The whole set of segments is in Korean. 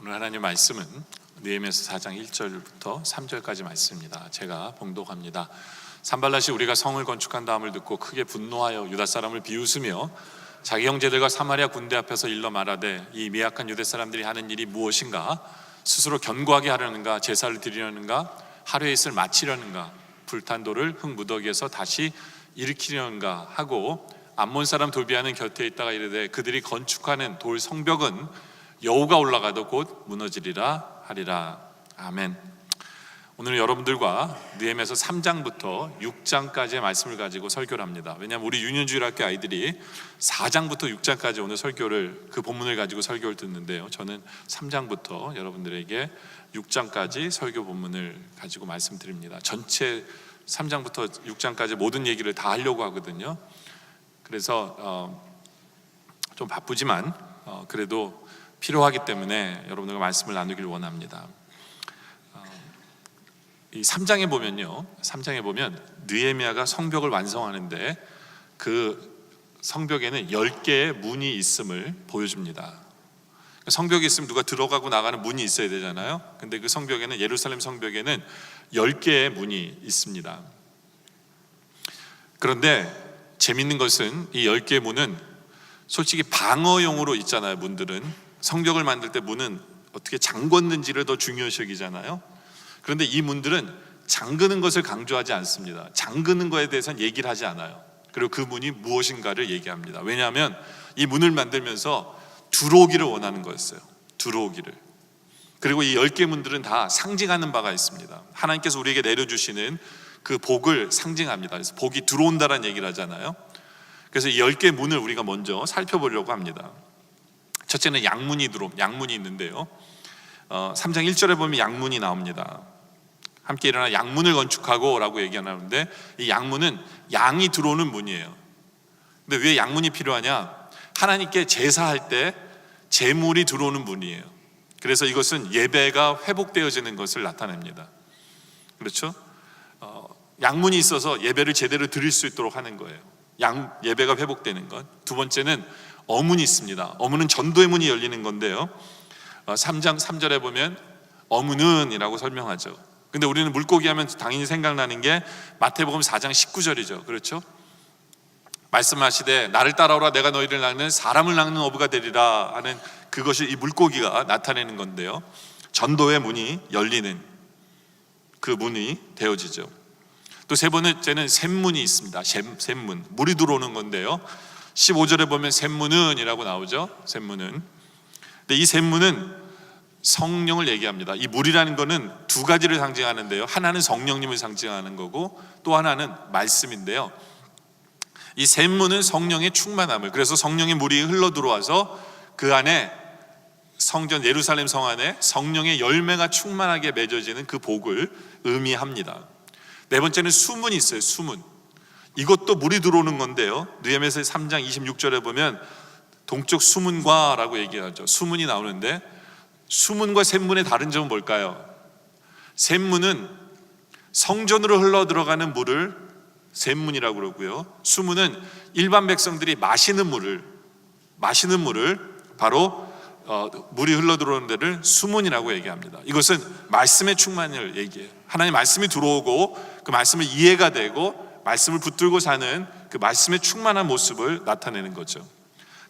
오늘 하나님 말씀은 느헤미야서 4장 1절부터 3절까지 말씀입니다. 제가 봉독합니다. 산발랏이 우리가 성을 건축한 다음을 듣고 크게 분노하여 유다 사람을 비웃으며 자기 형제들과 사마리아 군대 앞에서 일러 말하되 이 미약한 유대 사람들이 하는 일이 무엇인가? 스스로 견고하게 하려는가? 제사를 드리려는가? 하루의 일을 마치려는가? 불탄 돌을 흙 무더기에서 다시 일으키려는가? 하고 암몬 사람 돌비아는 곁에 있다가 이르되 그들이 건축하는 돌 성벽은 여호가 올라가도 곧 무너지리라 하리라. 아멘. 오늘 여러분들과 느헤미야서 3장부터 6장까지의 말씀을 가지고 설교를 합니다. 왜냐하면 우리 유년주일학교 아이들이 4장부터 6장까지 오늘 설교를 그 본문을 가지고 설교를 듣는데요, 저는 3장부터 여러분들에게 6장까지 설교 본문을 가지고 말씀드립니다. 전체 3장부터 6장까지 모든 얘기를 다 하려고 하거든요. 그래서 좀 바쁘지만 그래도 필요하기 때문에 여러분들과 말씀을 나누기를 원합니다. 이 3장에 보면요, 3장에 보면 느헤미야가 성벽을 완성하는데 그 성벽에는 10개의 문이 있음을 보여줍니다. 성벽이 있으면 누가 들어가고 나가는 문이 있어야 되잖아요. 근데 그 성벽에는, 예루살렘 성벽에는 10개의 문이 있습니다. 그런데 재밌는 것은 이 10개의 문은 솔직히 방어용으로 있잖아요. 문들은 성벽을 만들 때 문은 어떻게 잠궜는지를 더 중요시 여기잖아요. 그런데 이 문들은 잠그는 것을 강조하지 않습니다. 잠그는 것에 대해서는 얘기를 하지 않아요. 그리고 그 문이 무엇인가를 얘기합니다. 왜냐하면 이 문을 만들면서 들어오기를 원하는 거였어요. 들어오기를. 그리고 이 10개 문들은 다 상징하는 바가 있습니다. 하나님께서 우리에게 내려주시는 그 복을 상징합니다. 그래서 복이 들어온다라는 얘기를 하잖아요. 그래서 이 10개 문을 우리가 먼저 살펴보려고 합니다. 첫째는 양문이 있는데요, 3장 1절에 보면 양문이 나옵니다. 함께 일어나 양문을 건축하고 라고 얘기하는데, 이 양문은 양이 들어오는 문이에요. 근데 왜 양문이 필요하냐? 하나님께 제사할 때 제물이 들어오는 문이에요. 그래서 이것은 예배가 회복되어지는 것을 나타냅니다. 그렇죠? 양문이 있어서 예배를 제대로 드릴 수 있도록 하는 거예요. 예배가 회복되는 것. 두 번째는 어문이 있습니다. 어문은 전도의 문이 열리는 건데요, 3장 3절에 보면 어문은 이라고 설명하죠. 근데 우리는 물고기 하면 당연히 생각나는 게 마태복음 4장 19절이죠. 그렇죠? 말씀하시되 나를 따라오라 내가 너희를 낚는 사람을 낚는 어부가 되리라 하는 그것이 이 물고기가 나타내는 건데요, 전도의 문이 열리는 그 문이 되어지죠. 또 세 번째는 샘문이 있습니다. 샘문, 물이 들어오는 건데요, 15절에 보면 샘문은 이라고 나오죠. 샘문은. 근데 이 샘문은 성령을 얘기합니다. 이 물이라는 거는 두 가지를 상징하는데요, 하나는 성령님을 상징하는 거고 또 하나는 말씀인데요, 이 샘문은 성령의 충만함을, 그래서 성령의 물이 흘러 들어와서 그 안에 성전 예루살렘 성 안에 성령의 열매가 충만하게 맺어지는 그 복을 의미합니다. 네 번째는 수문이 있어요. 수문. 이것도 물이 들어오는 건데요, 느헤미야서 3장 26절에 보면 동쪽 수문과 라고 얘기하죠. 수문이 나오는데 수문과 샘문의 다른 점은 뭘까요? 샘문은 성전으로 흘러 들어가는 물을 샘문이라고 그러고요, 수문은 일반 백성들이 마시는 물을 바로 물이 흘러 들어오는 데를 수문이라고 얘기합니다. 이것은 말씀의 충만을 얘기해요. 하나님 말씀이 들어오고 그 말씀을 이해가 되고 말씀을 붙들고 사는 그 말씀의 충만한 모습을 나타내는 거죠.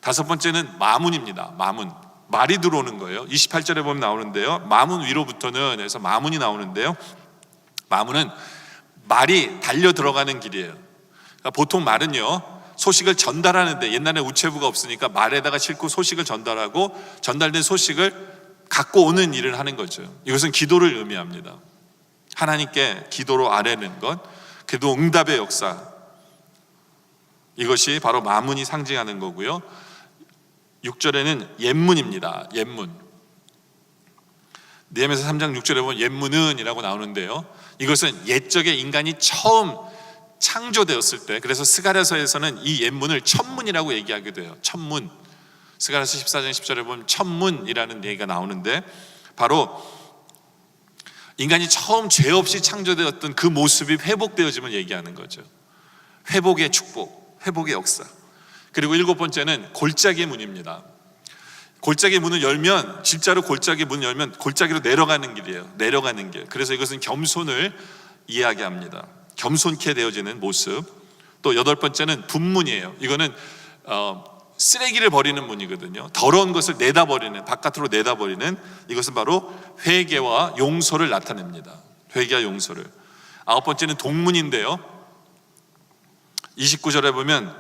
다섯 번째는 마문입니다. 마문, 말이 들어오는 거예요. 28절에 보면 나오는데요, 마문 위로부터는 해서 마문이 나오는데요, 마문은 말이 달려 들어가는 길이에요. 그러니까 보통 말은요, 소식을 전달하는데, 옛날에 우체부가 없으니까 말에다가 싣고 소식을 전달하고 전달된 소식을 갖고 오는 일을 하는 거죠. 이것은 기도를 의미합니다. 하나님께 기도로 아뢰는 것, 기도 응답의 역사, 이것이 바로 마문이 상징하는 거고요. 6절에는 옛문입니다. 옛문. 느헤미야서 3장 6절에 보면 옛문은 이라고 나오는데요, 이것은 옛적에 인간이 처음 창조되었을 때, 그래서 스가랴서에서는 이 옛문을 천문이라고 얘기하게 돼요. 천문. 스가랴서 14장 10절에 보면 천문이라는 얘기가 나오는데, 바로 인간이 처음 죄 없이 창조되었던 그 모습이 회복되어짐을 얘기하는 거죠. 회복의 축복, 회복의 역사. 그리고 일곱 번째는 골짜기의 문입니다. 골짜기 문을 열면, 진짜로 골짜기 문을 열면 골짜기로 내려가는 길이에요. 내려가는 길. 그래서 이것은 겸손을 이야기합니다. 겸손케 되어지는 모습. 또 여덟 번째는 분문이에요. 이거는 쓰레기를 버리는 문이거든요. 더러운 것을 내다버리는, 바깥으로 내다버리는, 이것은 바로 회개와 용서를 나타냅니다. 회개와 용서를. 아홉 번째는 동문인데요, 29절에 보면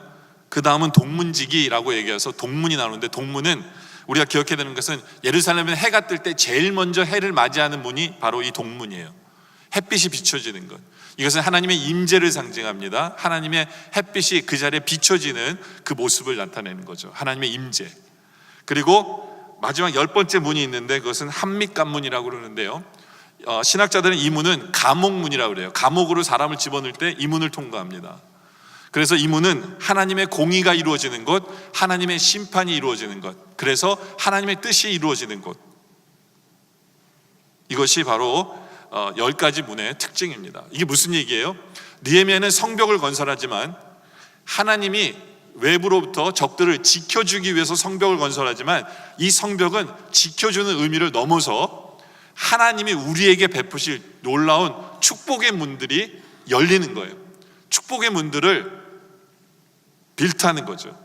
그 다음은 동문지기라고 얘기해서 동문이 나오는데, 동문은 우리가 기억해야 되는 것은 예루살렘은 해가 뜰 때 제일 먼저 해를 맞이하는 문이 바로 이 동문이에요. 햇빛이 비춰지는 것, 이것은 하나님의 임재를 상징합니다. 하나님의 햇빛이 그 자리에 비춰지는 그 모습을 나타내는 거죠. 하나님의 임재. 그리고 마지막 열 번째 문이 있는데 그것은 한밑관문이라고 그러는데요, 신학자들은 이 문은 감옥문이라고 그래요. 감옥으로 사람을 집어넣을 때 이 문을 통과합니다. 그래서 이 문은 하나님의 공의가 이루어지는 곳, 하나님의 심판이 이루어지는 것, 그래서 하나님의 뜻이 이루어지는 곳, 이것이 바로 10가지 문의 특징입니다. 이게 무슨 얘기예요? 느헤미야는 성벽을 건설하지만 하나님이 외부로부터 적들을 지켜주기 위해서 성벽을 건설하지만, 이 성벽은 지켜주는 의미를 넘어서 하나님이 우리에게 베푸실 놀라운 축복의 문들이 열리는 거예요. 축복의 문들을 빌트하는 거죠.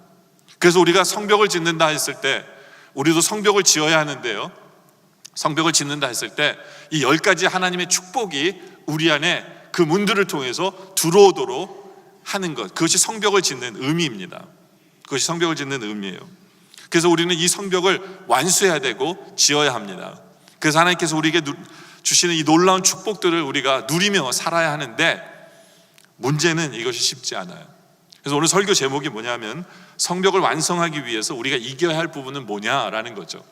그래서 우리가 성벽을 짓는다 했을 때, 우리도 성벽을 지어야 하는데요, 성벽을 짓는다 했을 때 이 10가지 하나님의 축복이 우리 안에 그 문들을 통해서 들어오도록 하는 것, 그것이 성벽을 짓는 의미입니다. 그것이 성벽을 짓는 의미예요. 그래서 우리는 이 성벽을 완수해야 되고 지어야 합니다. 그래서 하나님께서 우리에게 주시는 이 놀라운 축복들을 우리가 누리며 살아야 하는데, 문제는 이것이 쉽지 않아요. 그래서 오늘 설교 제목이 뭐냐면, 성벽을 완성하기 위해서 우리가 이겨야 할 부분은 뭐냐라는 거죠.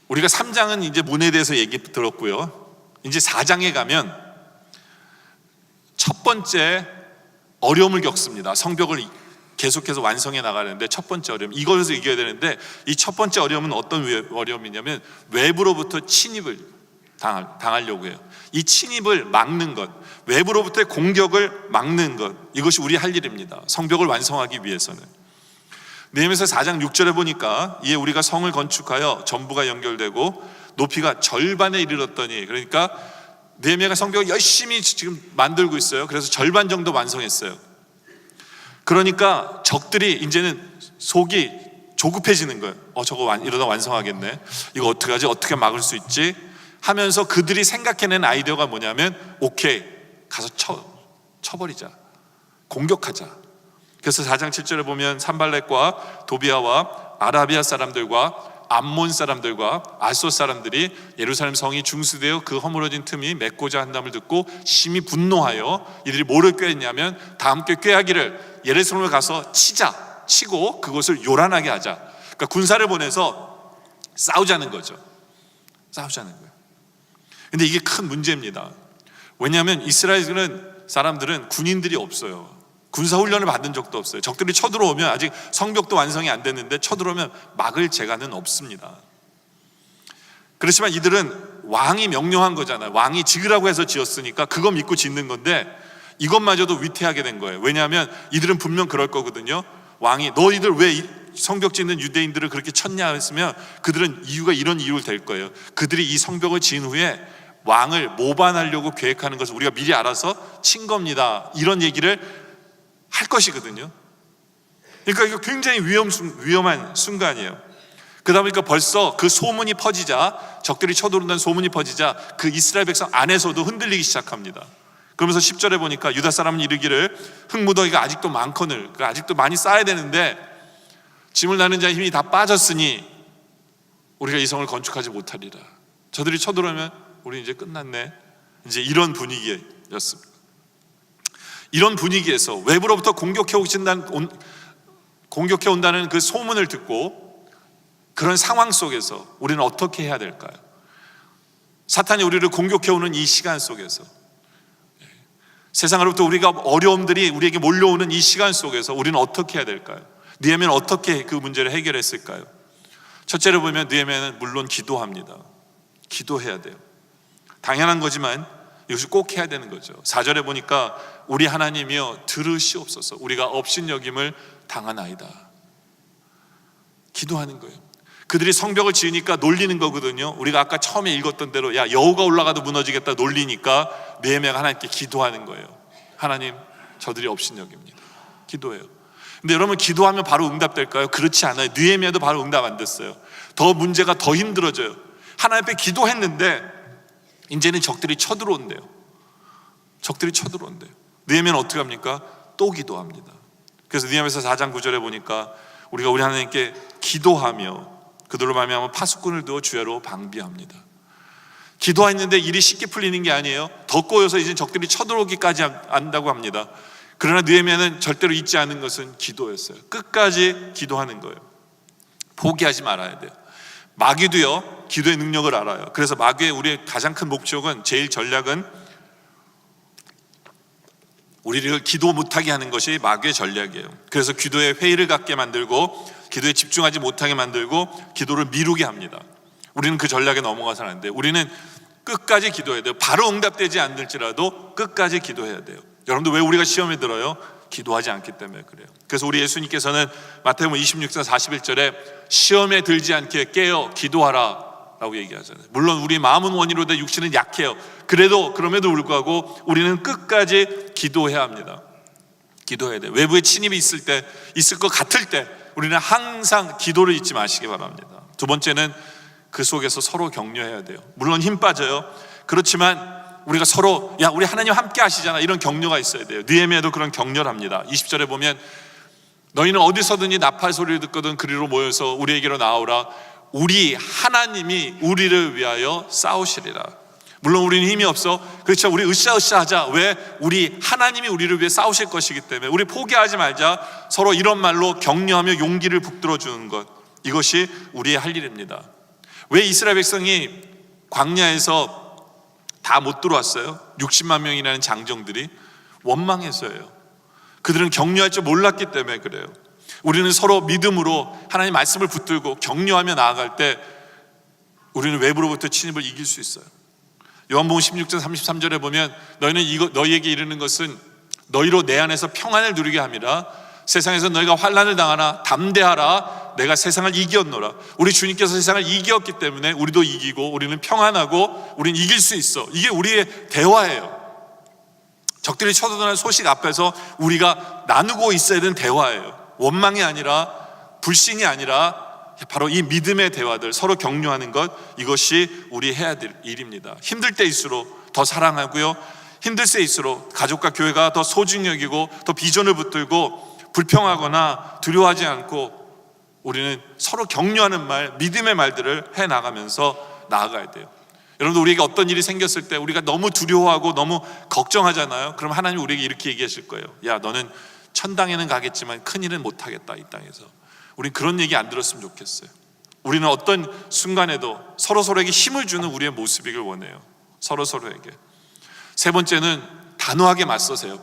우리가 3장은 이제 문에 대해서 얘기 들었고요, 이제 4장에 가면 첫 번째 어려움을 겪습니다. 성벽을 계속해서 완성해 나가는데 첫 번째 어려움, 이것을 이겨야 되는데, 이 첫 번째 어려움은 어떤 어려움이냐면 외부로부터 침입을 당하려고 해요. 이 침입을 막는 것, 외부로부터의 공격을 막는 것, 이것이 우리 할 일입니다. 성벽을 완성하기 위해서는. 느헤미야서 4장 6절에 보니까, 이에 우리가 성을 건축하여 전부가 연결되고 높이가 절반에 이르렀더니, 그러니까 느헤미야가 성벽을 열심히 지금 만들고 있어요. 그래서 절반 정도 완성했어요. 그러니까 적들이 이제는 속이 조급해지는 거예요. 저거 이러다 완성하겠네, 이거 어떻게 하지, 어떻게 막을 수 있지 하면서 그들이 생각해낸 아이디어가 뭐냐면, 오케이, 가서 쳐버리자, 공격하자. 그래서 4장 7절에 보면 산발렛과 도비아와 아라비아 사람들과 암몬 사람들과 아소 사람들이 예루살렘 성이 중수되어 그 허물어진 틈이 맺고자 한담을 듣고 심히 분노하여 이들이 뭐를 꾀했냐면, 다 함께 꾀하기를 예루살렘에 가서 치고 그것을 요란하게 하자. 그러니까 군사를 보내서 싸우자는 거죠. 싸우자는 거예요. 근데 이게 큰 문제입니다. 왜냐하면 이스라엘 사람들은 군인들이 없어요. 군사훈련을 받은 적도 없어요. 적들이 쳐들어오면, 아직 성벽도 완성이 안 됐는데 쳐들어오면 막을 재간은 없습니다. 그렇지만 이들은 왕이 명령한 거잖아요. 왕이 지으라고 해서 지었으니까 그거 믿고 짓는 건데, 이것마저도 위태하게 된 거예요. 왜냐하면 이들은 분명 그럴 거거든요. 왕이 너희들 왜 성벽 짓는 유대인들을 그렇게 쳤냐 했으면, 그들은 이유가 이런 이유를 댈 거예요. 그들이 이 성벽을 지은 후에 왕을 모반하려고 계획하는 것을 우리가 미리 알아서 친 겁니다, 이런 얘기를 할 것이거든요. 그러니까 이거 굉장히 위험한 순간이에요. 그러다 보니까 벌써 그 소문이 퍼지자, 적들이 쳐들어온다는 소문이 퍼지자 그 이스라엘 백성 안에서도 흔들리기 시작합니다. 그러면서 10절에 보니까 유다 사람은 이르기를 흙무더기가 아직도 많거늘, 아직도 많이 쌓아야 되는데 짐을 나는 자의 힘이 다 빠졌으니 우리가 이 성을 건축하지 못하리라. 저들이 쳐들어오면 우리 이제 끝났네, 이제 이런 분위기였습니다. 이런 분위기에서 외부로부터 공격해 온다는 그 소문을 듣고, 그런 상황 속에서 우리는 어떻게 해야 될까요? 사탄이 우리를 공격해 오는 이 시간 속에서, 세상으로부터 우리가 어려움들이 우리에게 몰려오는 이 시간 속에서 우리는 어떻게 해야 될까요? 느헤미야는 어떻게 그 문제를 해결했을까요? 첫째로 보면 느헤미야는 물론 기도합니다. 기도해야 돼요. 당연한 거지만 이것을 꼭 해야 되는 거죠. 4절에 보니까 우리 하나님이여 들으시옵소서, 우리가 업신여김을 당하나이다. 기도하는 거예요. 그들이 성벽을 지으니까 놀리는 거거든요. 우리가 아까 처음에 읽었던 대로 야 여호가 올라가도 무너지겠다 놀리니까 느헤미야가 하나님께 기도하는 거예요. 하나님, 저들이 업신여깁니다. 기도해요. 근데 여러분, 기도하면 바로 응답될까요? 그렇지 않아요. 느헤미야도 바로 응답 안 됐어요. 더 문제가 더 힘들어져요. 하나님 앞에 기도했는데 이제는 적들이 쳐들어온대요. 적들이 쳐들어온대요. 느헤미야는 어떻게 합니까? 또 기도합니다. 그래서 느헤미야서 4장 9절에 보니까 우리가 우리 하나님께 기도하며 그들로 말미암아 파수꾼을 두어 주야로 방비합니다. 기도했는데 일이 쉽게 풀리는 게 아니에요. 더 꼬여서 이제 적들이 쳐들어오기까지 한다고 합니다. 그러나 느헤미야는 절대로 잊지 않은 것은 기도였어요. 끝까지 기도하는 거예요. 포기하지 말아야 돼요. 마귀도요, 기도의 능력을 알아요. 그래서 마귀의 우리의 가장 큰 목적은, 제일 전략은 우리를 기도 못하게 하는 것이 마귀의 전략이에요. 그래서 기도에 회의를 갖게 만들고 기도에 집중하지 못하게 만들고 기도를 미루게 합니다. 우리는 그 전략에 넘어가서는 안 돼요. 우리는 끝까지 기도해야 돼요. 바로 응답되지 않을지라도 끝까지 기도해야 돼요. 여러분들, 왜 우리가 시험에 들어요? 기도하지 않기 때문에 그래요. 그래서 우리 예수님께서는 마태복음 26장 41절에 시험에 들지 않게 깨어 기도하라 라고 얘기하잖아요. 물론 우리 마음은 원이로되 육신은 약해요. 그럼에도 불구하고 우리는 끝까지 기도해야 합니다. 기도해야 돼요. 외부의 침입이 있을 것 같을 때 우리는 항상 기도를 잊지 마시기 바랍니다. 두 번째는 그 속에서 서로 격려해야 돼요. 물론 힘 빠져요. 그렇지만 우리가 서로 우리 하나님 함께 하시잖아, 이런 격려가 있어야 돼요. 느헤미야도 그런 격려를 합니다. 20절에 보면 너희는 어디서든지 나팔 소리를 듣거든 그리로 모여서 우리에게로 나오라. 우리 하나님이 우리를 위하여 싸우시리라. 물론 우리는 힘이 없어. 그렇죠. 우리 으쌰으쌰 하자. 왜? 우리 하나님이 우리를 위해 싸우실 것이기 때문에 우리 포기하지 말자. 서로 이런 말로 격려하며 용기를 북들어 주는 것, 이것이 우리의 할 일입니다. 왜 이스라엘 백성이 광야에서 다 못 들어왔어요? 60만 명이라는 장정들이 원망해서예요. 그들은 격려할 줄 몰랐기 때문에 그래요. 우리는 서로 믿음으로 하나님 말씀을 붙들고 격려하며 나아갈 때 우리는 외부로부터 침입을 이길 수 있어요. 요한복음 16장 33절에 보면 너희는 너희에게 이르는 것은 너희로 내 안에서 평안을 누리게 함이라. 세상에서 너희가 환난을 당하나 담대하라. 내가 세상을 이겼노라. 우리 주님께서 세상을 이겼기 때문에 우리도 이기고 우리는 평안하고 우리는 이길 수 있어. 이게 우리의 대화예요. 적들이 쳐들어오는 소식 앞에서 우리가 나누고 있어야 되는 대화예요. 원망이 아니라, 불신이 아니라 바로 이 믿음의 대화들, 서로 격려하는 것, 이것이 우리 해야 될 일입니다. 힘들 때일수록 더 사랑하고요, 힘들 때일수록 가족과 교회가 더 소중히 여기고 더 비전을 붙들고 불평하거나 두려워하지 않고 우리는 서로 격려하는 말, 믿음의 말들을 해나가면서 나아가야 돼요. 여러분들, 우리에게 어떤 일이 생겼을 때 우리가 너무 두려워하고 너무 걱정하잖아요. 그럼 하나님이 우리에게 이렇게 얘기하실 거예요. 야, 너는 천당에는 가겠지만 큰일은 못하겠다, 이 땅에서. 우린 그런 얘기 안 들었으면 좋겠어요. 우리는 어떤 순간에도 서로서로에게 힘을 주는 우리의 모습이길 원해요. 서로서로에게. 세 번째는 단호하게 맞서세요.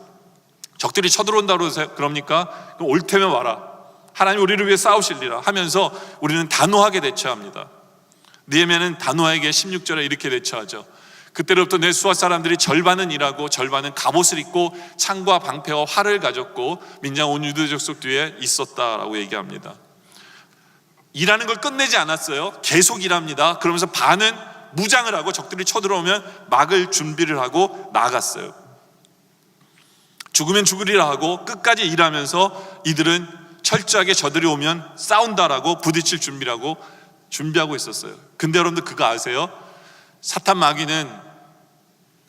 적들이 쳐들어온다고 그럽니까? 그럼 올 테면 와라. 하나님 우리를 위해 싸우실리라 하면서 우리는 단호하게 대처합니다. 느헤미야는 단호하게 16절에 이렇게 대처하죠. 그때로부터 내 수하 사람들이 절반은 일하고 절반은 갑옷을 입고 창과 방패와 활을 가졌고 민장 온 유대 족속 뒤에 있었다라고 얘기합니다. 일하는 걸 끝내지 않았어요. 계속 일합니다. 그러면서 반은 무장을 하고 적들이 쳐들어오면 막을 준비를 하고 나갔어요. 죽으면 죽으리라 하고 끝까지 일하면서 이들은 철저하게 저들이 오면 싸운다라고 부딪힐 준비하고 있었어요. 근데 여러분들 그거 아세요? 사탄 마귀는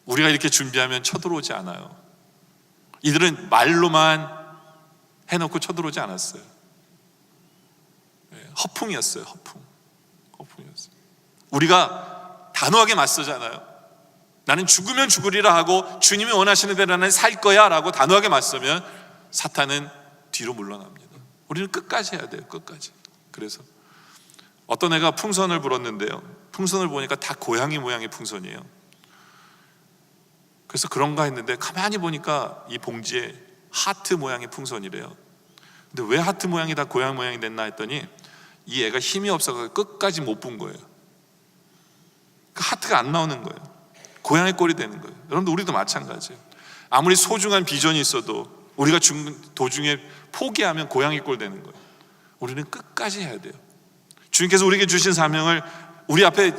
우리가 이렇게 준비하면 쳐들어오지 않아요. 이들은 말로만 해놓고 쳐들어오지 않았어요. 허풍이었어요. 허풍이었어요. 우리가 단호하게 맞서잖아요. 나는 죽으면 죽으리라 하고 주님이 원하시는 대로 나는 살 거야 라고 단호하게 맞서면 사탄은 뒤로 물러납니다. 우리는 끝까지 해야 돼요. 끝까지. 그래서 어떤 애가 풍선을 불었는데요, 풍선을 보니까 다 고양이 모양의 풍선이에요. 그래서 그런가 했는데 가만히 보니까 이 봉지에 하트 모양의 풍선이래요. 근데 왜 하트 모양이 다 고양이 모양이 됐나 했더니 이 애가 힘이 없어서 끝까지 못 분 거예요. 그 하트가 안 나오는 거예요. 고양이 꼴이 되는 거예요. 여러분들, 우리도 마찬가지예요. 아무리 소중한 비전이 있어도 우리가 도중에 포기하면 고양이 꼴 되는 거예요. 우리는 끝까지 해야 돼요. 주님께서 우리에게 주신 사명을 우리 앞에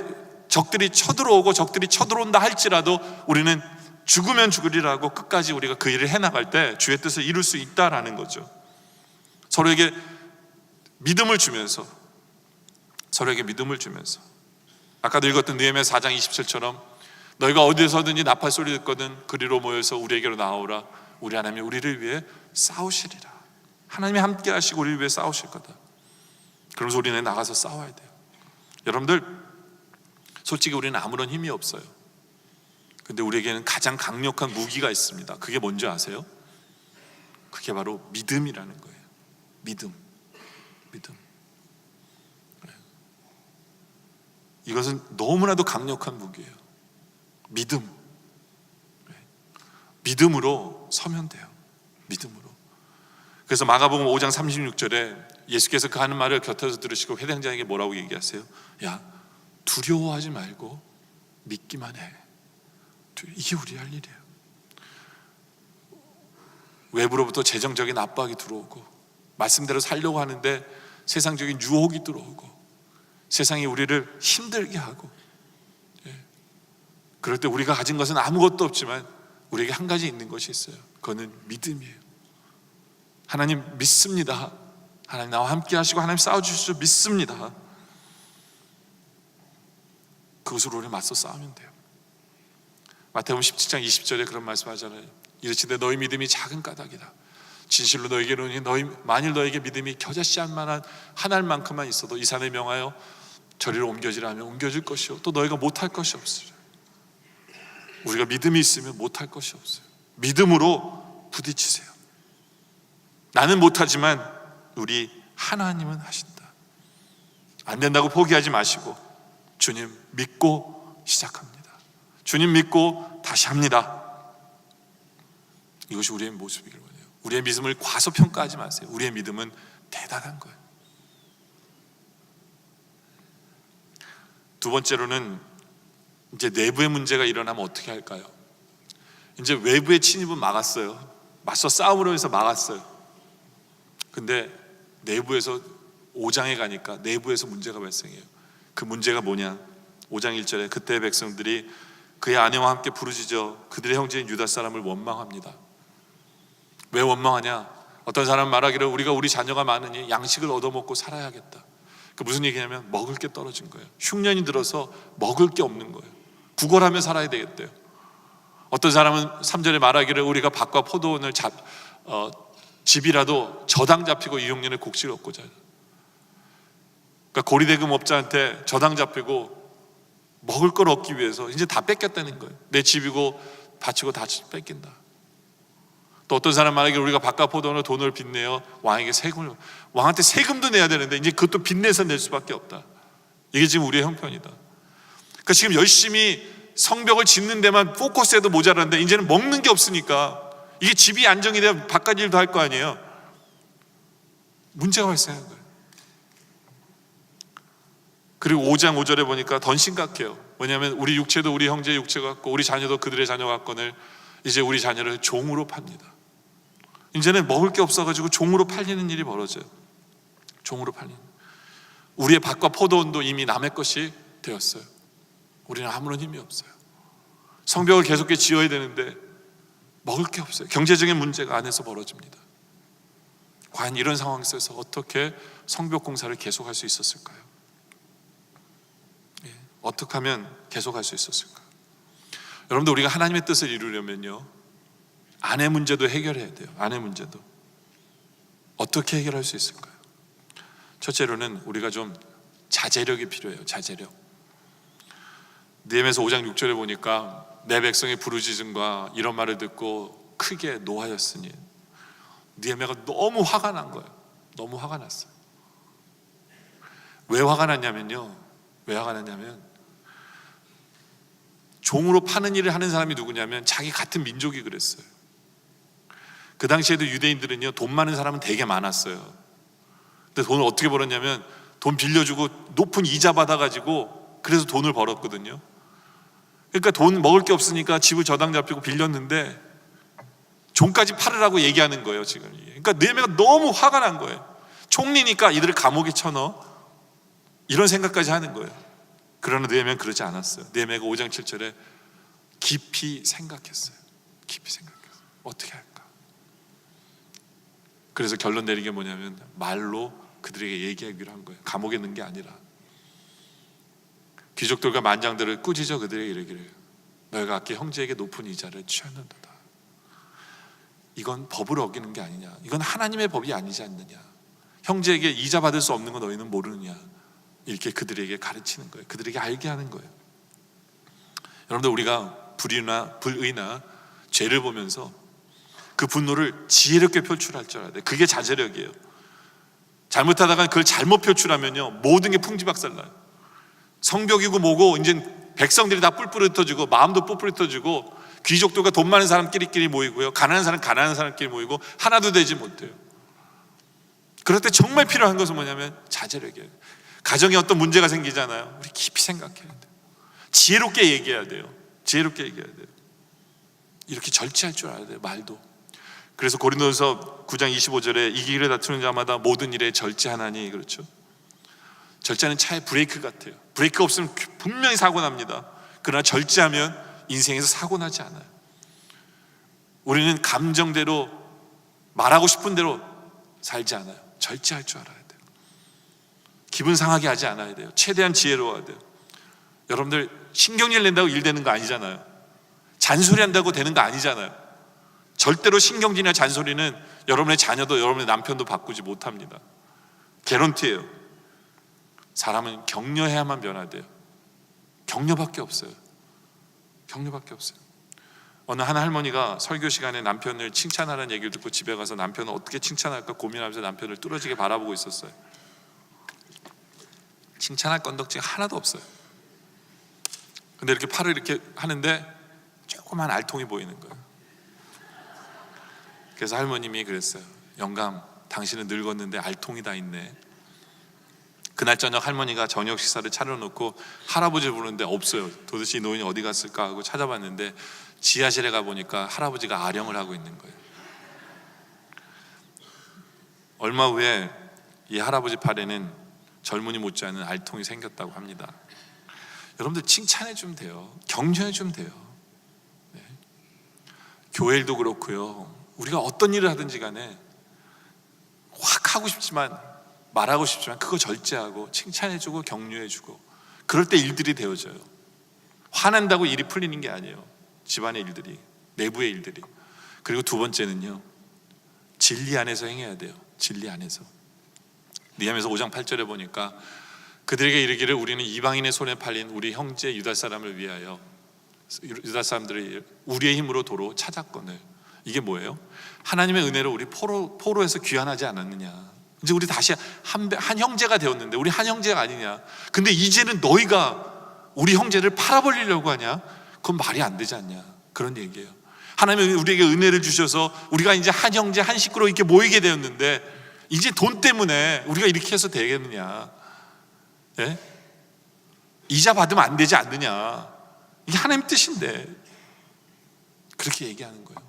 적들이 쳐들어오고 적들이 쳐들어온다 할지라도 우리는 죽으면 죽으리라고 끝까지 우리가 그 일을 해나갈 때 주의 뜻을 이룰 수 있다라는 거죠. 서로에게 믿음을 주면서, 서로에게 믿음을 주면서, 아까도 읽었던 느헤미야 4장 27처럼 너희가 어디에서든지 나팔 소리 듣거든 그리로 모여서 우리에게로 나오라. 우리 하나님이 우리를 위해 싸우시리라. 하나님이 함께 하시고 우리를 위해 싸우실 거다. 그러면서 우리는 나가서 싸워야 돼요. 여러분들, 솔직히 우리는 아무런 힘이 없어요. 근데 우리에게는 가장 강력한 무기가 있습니다. 그게 뭔지 아세요? 그게 바로 믿음이라는 거예요. 믿음. 이것은 너무나도 강력한 무기예요. 믿음으로 서면 돼요. 믿음으로. 그래서 마가복음 5장 36절에 예수께서 그 하는 말을 곁에서 들으시고 회당장에게 뭐라고 얘기하세요? 야, 두려워하지 말고 믿기만 해. 이게 우리 할 일이에요. 외부로부터 재정적인 압박이 들어오고 말씀대로 살려고 하는데 세상적인 유혹이 들어오고 세상이 우리를 힘들게 하고, 그럴 때 우리가 가진 것은 아무것도 없지만 우리에게 한 가지 있는 것이 있어요. 그거는 믿음이에요. 하나님 믿습니다. 하나님 나와 함께 하시고 하나님 싸워주실 줄 믿습니다. 그것으로 우리 맞서 싸우면 돼요. 마태복음 17장 20절에 그런 말씀 하잖아요. 이르시되 너희 믿음이 작은 까닭이다. 진실로 너에게 이르노니 만일 너에게 믿음이 겨자씨 한 만한 한 알만큼만 있어도 이 산에 명하여 저리로 옮겨지라 하면 옮겨질 것이요 또 너희가 못할 것이 없으리라. 우리가 믿음이 있으면 못할 것이 없어요. 믿음으로 부딪히세요. 나는 못하지만 우리 하나님은 하신다. 안 된다고 포기하지 마시고 주님 믿고 시작합니다. 주님 믿고 다시 합니다. 이것이 우리의 모습이길 원해요. 우리의 믿음을 과소평가하지 마세요. 우리의 믿음은 대단한 거예요. 두 번째로는 이제 내부의 문제가 일어나면 어떻게 할까요? 이제 외부의 침입은 막았어요. 맞서 싸움으로 해서 막았어요. 근데 내부에서 5장에 가니까 내부에서 문제가 발생해요. 그 문제가 뭐냐? 5장 1절에 그때 백성들이 그의 아내와 함께 부르짖어 그들의 형제인 유다 사람을 원망합니다. 왜 원망하냐? 어떤 사람은 말하기를 우리가 우리 자녀가 많으니 양식을 얻어먹고 살아야겠다. 그 무슨 얘기냐면 먹을 게 떨어진 거예요. 흉년이 들어서 먹을 게 없는 거예요. 구걸하며 살아야 되겠대요. 어떤 사람은 3절에 말하기를 우리가 밭과 포도원을 집이라도 저당 잡히고 이 흉년에 곡식을 얻고자. 그러니까 고리대금업자한테 저당 잡히고 먹을 걸 얻기 위해서 이제 다 뺏겼다는 거예요. 내 집이고 밭이고 다 뺏긴다. 또 어떤 사람 말하기를 우리가 밭과 포도원으로 돈을 빚내어 왕에게 세금을, 왕한테 세금도 내야 되는데 이제 그것도 빚내서 낼 수밖에 없다. 이게 지금 우리의 형편이다. 그러니까 지금 열심히 성벽을 짓는 데만 포커스해도 모자란데 이제는 먹는 게 없으니까 이게 집이 안정이 되면 바깥 일도 할 거 아니에요. 문제가 발생한 거예요. 그리고 5장 5절에 보니까 더 심각해요. 왜냐하면 우리 육체도 우리 형제의 육체 같고 우리 자녀도 그들의 자녀 같거늘 이제 우리 자녀를 종으로 팝니다. 이제는 먹을 게 없어가지고 종으로 팔리는 일이 벌어져요. 종으로 팔리는. 우리의 밭과 포도원도 이미 남의 것이 되었어요. 우리는 아무런 힘이 없어요. 성벽을 계속 지어야 되는데 먹을 게 없어요. 경제적인 문제가 안에서 벌어집니다. 과연 이런 상황 속에서 어떻게 성벽 공사를 계속할 수 있었을까요? 어떻게 하면 계속할 수 있었을까요? 여러분들, 우리가 하나님의 뜻을 이루려면요, 아내 문제도 해결해야 돼요. 아내 문제도 어떻게 해결할 수 있을까요? 첫째로는 우리가 좀 자제력이 필요해요. 자제력. 느헤미야서 5장 6절에 보니까 내 백성의 부르짖음과 이런 말을 듣고 크게 노하였으니, 느헤미야가 너무 화가 난 거예요. 너무 화가 났어요. 왜 화가 났냐면요, 종으로 파는 일을 하는 사람이 누구냐면 자기 같은 민족이 그랬어요. 그 당시에도 유대인들은요, 돈 많은 사람은 되게 많았어요. 근데 돈을 어떻게 벌었냐면 돈 빌려주고 높은 이자 받아가지고 그래서 돈을 벌었거든요. 그러니까 돈 먹을 게 없으니까 집을 저당 잡히고 빌렸는데 종까지 팔으라고 얘기하는 거예요 지금. 그러니까 느헤미야가 너무 화가 난 거예요. 총리니까 이들을 감옥에 쳐넣어. 이런 생각까지 하는 거예요. 그러나 느헤미야는 그러지 않았어요. 느헤미야가 5장 7절에 깊이 생각했어요. 깊이 생각했어요. 어떻게 할까? 그래서 결론 내린 게 뭐냐면 말로 그들에게 얘기하기로 한 거예요. 감옥에 넣은 게 아니라. 귀족들과 만장들을 꾸짖어 그들에게 이르기를 너희가 아끼 형제에게 높은 이자를 취하는도다. 이건 법을 어기는 게 아니냐, 이건 하나님의 법이 아니지 않느냐, 형제에게 이자 받을 수 없는 거 너희는 모르느냐, 이렇게 그들에게 가르치는 거예요. 그들에게 알게 하는 거예요. 여러분들, 우리가 불의나 죄를 보면서 그 분노를 지혜롭게 표출할 줄 알아야 돼요. 그게 자제력이에요. 잘못하다가 그걸 잘못 표출하면요, 모든 게 풍지박살나요. 성벽이고 뭐고 이제 백성들이 다 뿔뿔이 흩어지고 마음도 뿔뿔이 흩어지고 귀족들과 돈 많은 사람끼리 모이고요, 가난한 사람끼리 모이고 하나도 되지 못해요. 그럴 때 정말 필요한 것은 뭐냐면 자제력이에요. 가정에 어떤 문제가 생기잖아요. 우리 깊이 생각해야 돼요. 지혜롭게 얘기해야 돼요. 지혜롭게 얘기해야 돼요. 이렇게 절제할 줄 알아야 돼요. 말도. 그래서 고린도전서 9장 25절에 이 길을 다투는 자마다 모든 일에 절제하나니, 그렇죠? 절제는 차의 브레이크 같아요. 브레이크 없으면 분명히 사고 납니다. 그러나 절제하면 인생에서 사고 나지 않아요. 우리는 감정대로 말하고 싶은 대로 살지 않아요. 절제할 줄 알아야 돼요. 기분 상하게 하지 않아야 돼요. 최대한 지혜로워야 돼요. 여러분들, 신경질 낸다고 일 되는 거 아니잖아요. 잔소리 한다고 되는 거 아니잖아요. 절대로 신경질이나 잔소리는 여러분의 자녀도 여러분의 남편도 바꾸지 못합니다. 개런티예요. 사람은 격려해야만 변화돼요. 격려밖에 없어요. 격려밖에 없어요. 어느 한 할머니가 설교 시간에 남편을 칭찬하는 얘기를 듣고 집에 가서 남편을 어떻게 칭찬할까 고민하면서 남편을 뚫어지게 바라보고 있었어요. 칭찬할 건덕지가 하나도 없어요. 근데 이렇게 팔을 이렇게 하는데 조그만 알통이 보이는 거예요. 그래서 할머님이 그랬어요. 영감, 당신은 늙었는데 알통이 다 있네. 그날 저녁 할머니가 저녁 식사를 차려놓고 할아버지를 부르는데 없어요. 도대체 이 노인이 어디 갔을까 하고 찾아봤는데 지하실에 가보니까 할아버지가 아령을 하고 있는 거예요. 얼마 후에 이 할아버지 팔에는 젊은이 못지않은 알통이 생겼다고 합니다. 여러분들, 칭찬해주면 돼요. 격려해주면 돼요. 네. 교회 일도 그렇고요, 우리가 어떤 일을 하든지 간에 확 하고 싶지만, 말하고 싶지만 그거 절제하고 칭찬해주고 격려해주고, 그럴 때 일들이 되어져요. 화난다고 일이 풀리는 게 아니에요. 집안의 일들이, 내부의 일들이. 그리고 두 번째는요, 진리 안에서 행해야 돼요. 진리 안에서. 느헤미야서 5장 8절에 보니까 그들에게 이르기를 우리는 이방인의 손에 팔린 우리 형제 유다 사람을 위하여 유다 사람들이 우리의 힘으로 도로 찾았거늘. 이게 뭐예요? 하나님의 은혜로 우리 포로에서 귀환하지 않았느냐. 이제 우리 다시 한 형제가 되었는데 우리 한 형제가 아니냐. 근데 이제는 너희가 우리 형제를 팔아버리려고 하냐? 그건 말이 안 되지 않냐. 그런 얘기예요. 하나님이 우리에게 은혜를 주셔서 우리가 이제 한 형제 한 식구로 이렇게 모이게 되었는데 이제 돈 때문에 우리가 이렇게 해서 되겠느냐. 예? 이자 받으면 안 되지 않느냐. 이게 하나님 뜻인데 그렇게 얘기하는 거예요.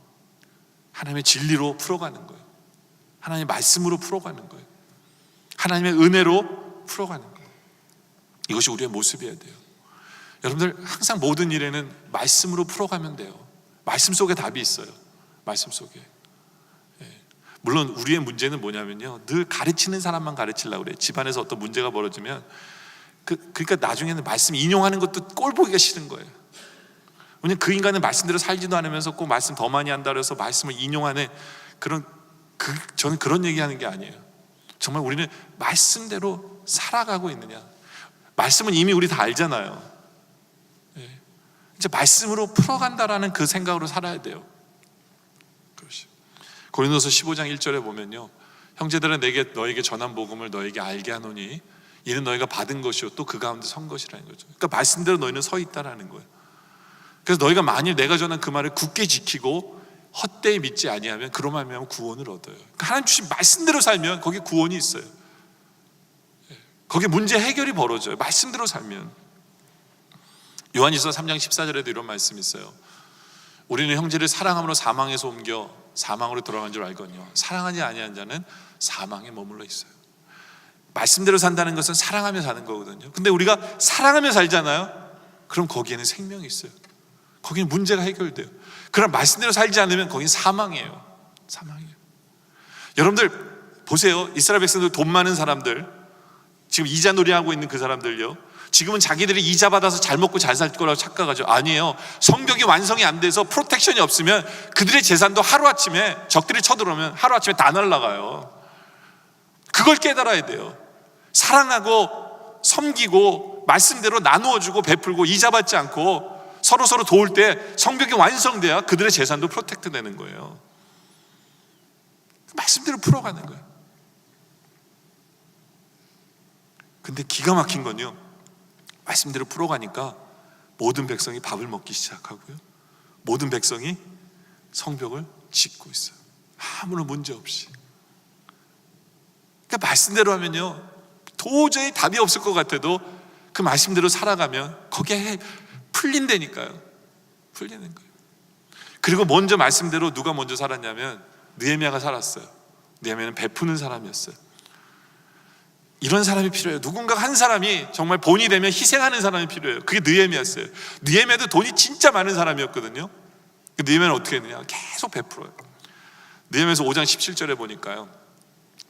하나님의 진리로 풀어가는 거예요. 하나님의 말씀으로 풀어가는 거예요. 하나님의 은혜로 풀어가는 거예요. 이것이 우리의 모습이어야 돼요. 여러분들, 항상 모든 일에는 말씀으로 풀어가면 돼요. 말씀 속에 답이 있어요. 말씀 속에. 예. 물론 우리의 문제는 뭐냐면요, 늘 가르치는 사람만 가르치려고 그래요. 집안에서 어떤 문제가 벌어지면 그러니까 나중에는 말씀 인용하는 것도 꼴 보기가 싫은 거예요. 왜냐면 그 인간은 말씀대로 살지도 않으면서 꼭 말씀 더 많이 한다 그래서 말씀을 인용하는 저는 그런 얘기하는 게 아니에요. 정말 우리는 말씀대로 살아가고 있느냐. 말씀은 이미 우리 다 알잖아요. 예. 이제 말씀으로 풀어간다라는 그 생각으로 살아야 돼요. 고린도서 15장 1절에 보면요, 형제들은 너에게 전한 복음을 너에게 알게 하노니 이는 너희가 받은 것이요 또 그 가운데 선 것이라는 거죠. 그러니까 말씀대로 너희는 서 있다라는 거예요. 그래서 너희가 만일 내가 전한 그 말을 굳게 지키고 헛되이 믿지 아니하면 그로만 구원을 얻어요. 그러니까 하나님 주신 말씀대로 살면 거기에 구원이 있어요. 거기에 문제 해결이 벌어져요. 말씀대로 살면. 요한일서 3장 14절에도 이런 말씀이 있어요. 우리는 형제를 사랑함으로 사망에서 옮겨 사망으로 돌아간 줄 알거니와 사랑하지 아니한 자는 사망에 머물러 있어요. 말씀대로 산다는 것은 사랑하며 사는 거거든요. 근데 우리가 사랑하며 살잖아요. 그럼 거기에는 생명이 있어요. 거기는 문제가 해결돼요. 그럼 말씀대로 살지 않으면 거기는 사망이에요. 사망이에요. 여러분들 보세요. 이스라엘 백성들, 돈 많은 사람들, 지금 이자 놀이하고 있는 그 사람들요, 지금은 자기들이 이자 받아서 잘 먹고 잘 살 거라고 착각하죠. 아니에요. 성벽이 완성이 안 돼서 프로텍션이 없으면 그들의 재산도 하루아침에, 적들이 쳐들어오면 하루아침에 다 날아가요. 그걸 깨달아야 돼요. 사랑하고 섬기고 말씀대로 나누어주고 베풀고 이자 받지 않고 서로 도울 때 성벽이 완성돼야 그들의 재산도 프로텍트 되는 거예요. 말씀대로 풀어가는 거예요. 근데 기가 막힌 건요, 말씀대로 풀어가니까 모든 백성이 밥을 먹기 시작하고요, 모든 백성이 성벽을 짓고 있어요. 아무런 문제 없이. 그러니까 말씀대로 하면요, 도저히 답이 없을 것 같아도 그 말씀대로 살아가면 거기에 풀린다니까요. 풀리는 거예요. 그리고 먼저 말씀대로 누가 먼저 살았냐면 느헤미야가 살았어요. 느헤미야는 베푸는 사람이었어요. 이런 사람이 필요해요. 누군가 한 사람이 정말 본이 되면 희생하는 사람이 필요해요. 그게 느헤미야였어요. 느헤미야도 돈이 진짜 많은 사람이었거든요. 느헤미야는 어떻게 했느냐, 계속 베풀어요. 느헤미야서 5장 17절에 보니까요,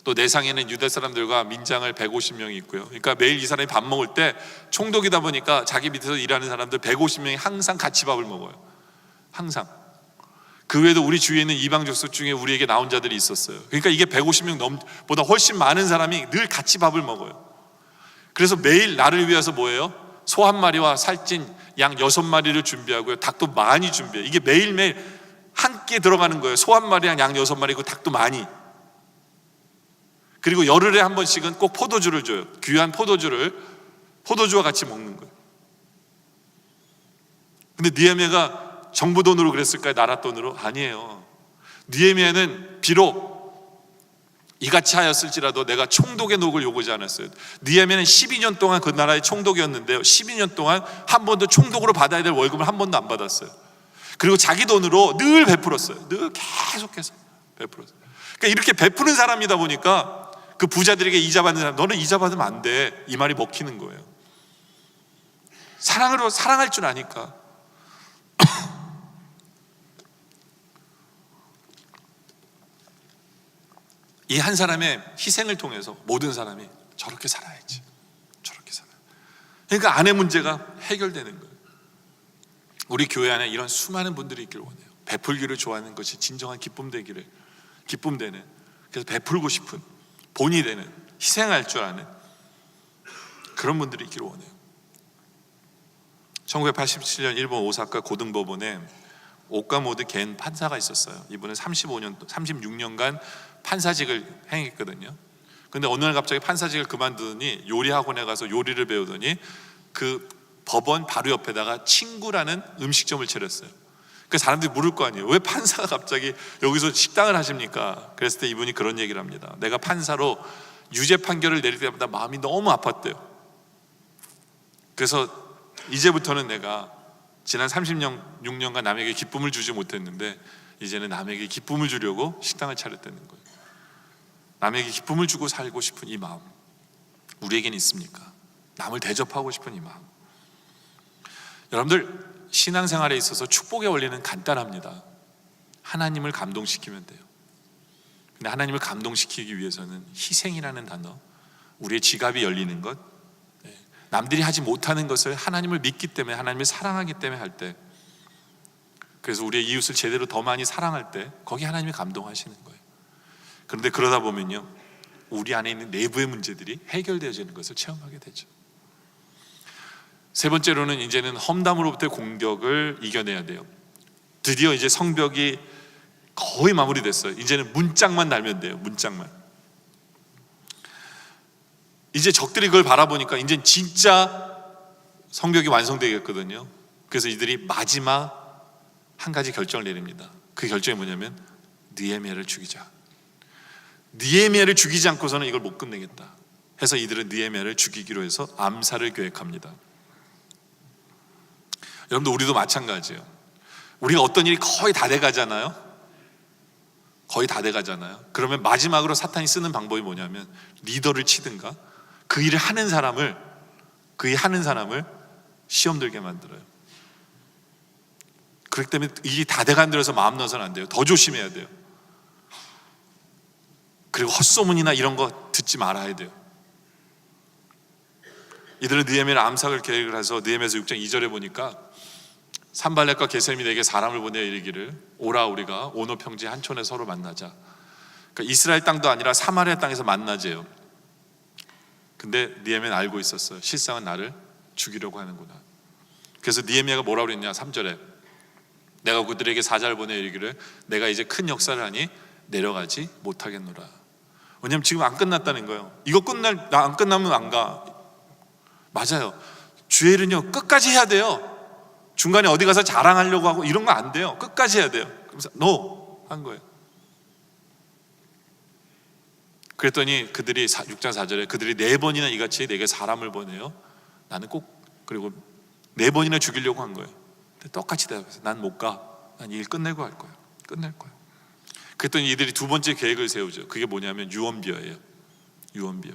또 내상에는 유대 사람들과 민장을 150명이 있고요. 그러니까 매일 이 사람이 밥 먹을 때 총독이다 보니까 자기 밑에서 일하는 사람들 150명이 항상 같이 밥을 먹어요. 항상. 그 외에도 우리 주위에 있는 이방 족속 중에 우리에게 나온 자들이 있었어요. 그러니까 이게 150명 보다 훨씬 많은 사람이 늘 같이 밥을 먹어요. 그래서 매일 나를 위해서 뭐예요? 소 한 마리와 살찐 양 6마리를 준비하고요, 닭도 많이 준비해요. 이게 매일매일 한 끼에 들어가는 거예요. 소 한 마리랑 양 6마리고 닭도 많이. 그리고 열흘에 한 번씩은 꼭 포도주를 줘요. 귀한 포도주와 같이 먹는 거예요. 근데 느헤미야가 정부 돈으로 그랬을까요? 나라 돈으로? 아니에요. 느헤미야는 비록 이같이 하였을지라도 내가 총독의 녹을 요구하지 않았어요. 느헤미야는 12년 동안 그 나라의 총독이었는데요, 12년 동안 한 번도 총독으로 받아야 될 월급을 한 번도 안 받았어요. 그리고 자기 돈으로 늘 베풀었어요. 늘 계속해서 베풀었어요. 그러니까 이렇게 베푸는 사람이다 보니까 그 부자들에게 이자 받는 사람, 너는 이자 받으면 안 돼, 이 말이 먹히는 거예요. 사랑으로 사랑할 줄 아니까. 이 한 사람의 희생을 통해서 모든 사람이 저렇게 살아야지, 저렇게 살아야. 그러니까 아내 문제가 해결되는 거예요. 우리 교회 안에 이런 수많은 분들이 있기를 원해요. 베풀기를 좋아하는 것이 진정한 기쁨 되기를, 기쁨 되는, 그래서 베풀고 싶은, 본이 되는, 희생할 줄 아는 그런 분들이 있기를 원해요. 1987년 일본 오사카 고등법원에 오카모토 겐 판사가 있었어요. 이분은 36년간 판사직을 행했거든요. 근데 어느 날 갑자기 판사직을 그만두더니 요리 학원에 가서 요리를 배우더니 그 법원 바로 옆에다가 친구라는 음식점을 차렸어요. 그 사람들이 물을 거 아니에요. 왜 판사가 갑자기 여기서 식당을 하십니까? 그랬을 때 이분이 그런 얘기를 합니다. 내가 판사로 유죄 판결을 내릴 때마다 마음이 너무 아팠대요. 그래서 이제부터는 내가 지난 36년간 남에게 기쁨을 주지 못했는데 이제는 남에게 기쁨을 주려고 식당을 차렸다는 거예요. 남에게 기쁨을 주고 살고 싶은 이 마음, 우리에겐 있습니까? 남을 대접하고 싶은 이 마음. 여러분들, 신앙생활에 있어서 축복의 원리는 간단합니다. 하나님을 감동시키면 돼요. 근데 하나님을 감동시키기 위해서는 희생이라는 단어, 우리의 지갑이 열리는 것, 남들이 하지 못하는 것을 하나님을 믿기 때문에, 하나님을 사랑하기 때문에 할 때, 그래서 우리의 이웃을 제대로 더 많이 사랑할 때 거기 하나님이 감동하시는 거예요. 그런데 그러다 보면요, 우리 안에 있는 내부의 문제들이 해결되어지는 것을 체험하게 되죠. 세 번째로는 이제는 험담으로부터의 공격을 이겨내야 돼요. 드디어 이제 성벽이 거의 마무리됐어요. 이제는 문짝만 달면 돼요. 문짝만. 이제 적들이 그걸 바라보니까 이제 진짜 성벽이 완성되겠거든요. 그래서 이들이 마지막 한 가지 결정을 내립니다. 그 결정이 뭐냐면 느헤미야를 죽이자. 느헤미야를 죽이지 않고서는 이걸 못 끝내겠다 해서 이들은 느헤미야를 죽이기로 해서 암살을 계획합니다. 여러분들, 우리도 마찬가지예요. 우리가 어떤 일이 거의 다 돼가잖아요. 거의 다 돼가잖아요. 그러면 마지막으로 사탄이 쓰는 방법이 뭐냐면 리더를 치든가 그 일을 하는 사람을 시험 들게 만들어요. 그렇기 때문에 일이 다 돼간 데서 마음 넣어서는 안 돼요. 더 조심해야 돼요. 그리고 헛소문이나 이런 거 듣지 말아야 돼요. 이들은 느헤미야를 암살을 계획을 해서 느헤미야서 6장 2절에 보니까 산발렛과 게셈이 내게 사람을 보내어 이르기를 오라 우리가 오노 평지 한 촌에 서로 만나자. 그러니까 이스라엘 땅도 아니라 사마리아 땅에서 만나재요. 근데 느헤미야는 알고 있었어요. 실상은 나를 죽이려고 하는구나. 그래서 느헤미야가 뭐라고 그랬냐 3절에 내가 그들에게 사자를 보내어 이르기를 내가 이제 큰 역사를 하니 내려가지 못하겠노라. 왜냐면 지금 안 끝났다는 거예요. 이거 나 안 끝나면 안 가. 맞아요. 주의 일은요 끝까지 해야 돼요. 중간에 어디 가서 자랑하려고 하고 이런 거 안 돼요. 끝까지 해야 돼요. 그래서 NO 한 거예요. 그랬더니 그들이 6장 4절에 그들이 4번이나 이같이 내게 사람을 보내요. 나는 꼭 그리고 4번이나 죽이려고 한 거예요. 근데 똑같이 대답해서 난 못 가. 난 일 끝내고 할 거예요. 끝낼 거예요. 그랬더니 이들이 두 번째 계획을 세우죠. 그게 뭐냐면 유언비어예요. 유언비어.